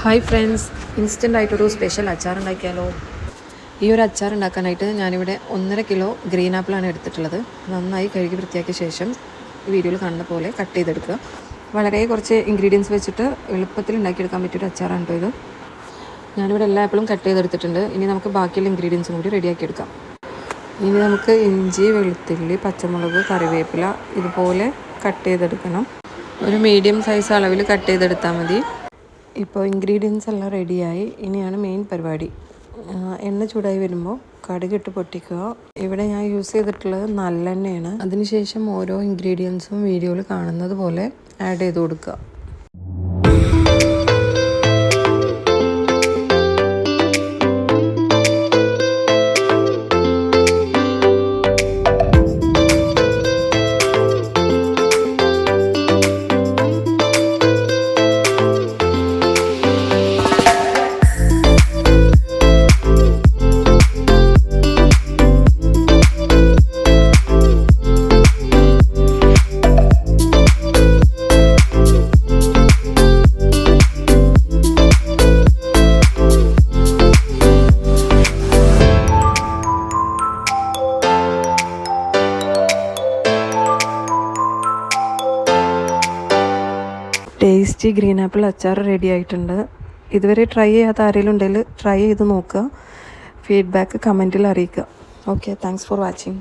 Hi friends, instant ആയിട്ടൊരു special അച്ചാർ ഉണ്ടാക്കിയാലോ? ഈ ഒരു അച്ചാർ ഉണ്ടാക്കാനായിട്ട് ഞാനിവിടെ 1.5 കിലോ ഗ്രീൻ ആപ്പിളാണ് എടുത്തിട്ടുള്ളത്. നന്നായി കഴുകി വൃത്തിയാക്കിയ ശേഷം വീഡിയോയിൽ കാണുന്ന പോലെ കട്ട് ചെയ്തെടുക്കുക. വളരെ കുറച്ച് ഇൻഗ്രീഡിയൻസ് വെച്ചിട്ട് എളുപ്പത്തിൽ ഉണ്ടാക്കിയെടുക്കാൻ പറ്റിയൊരു അച്ചാറാണ് കേട്ടോ ഇത്. ഞാനിവിടെ എല്ലാ ആപ്പിളും കട്ട് ചെയ്തെടുത്തിട്ടുണ്ട്. ഇനി നമുക്ക് ബാക്കിയുള്ള ഇൻഗ്രീഡിയൻസും കൂടി റെഡിയാക്കിയെടുക്കാം. ഇനി നമുക്ക് ഇഞ്ചി, വെളുത്തുള്ളി, പച്ചമുളക്, കറിവേപ്പില ഇതുപോലെ കട്ട് ചെയ്തെടുക്കണം. ഒരു മീഡിയം സൈസ് അളവിൽ കട്ട് ചെയ്തെടുത്താൽ മതി. ഇപ്പോൾ ഇൻഗ്രീഡിയൻസ് എല്ലാം റെഡിയായി. ഇനിയാണ് മെയിൻ പരിപാടി. എണ്ണ ചൂടായി വരുമ്പോൾ കടുകിട്ട് പൊട്ടിക്കുക. ഇവിടെ ഞാൻ യൂസ് ചെയ്തിട്ടുള്ളത് നല്ലെണ്ണയാണ്. അതിനുശേഷം ഓരോ ഇൻഗ്രീഡിയൻസും വീഡിയോയിൽ കാണുന്നത് പോലെ ആഡ് ചെയ്ത് കൊടുക്കുക. ടേസ്റ്റി ഗ്രീൻ ആപ്പിൾ അച്ചാർ റെഡി ആയിട്ടുണ്ട്. ഇതുവരെ ട്രൈ ചെയ്യാത്ത ആരെങ്കിലും ഉണ്ടെങ്കിൽ ട്രൈ ചെയ്ത് നോക്കുക. ഫീഡ്ബാക്ക് കമൻറ്റിൽ അറിയിക്കുക. Okay, thanks for watching.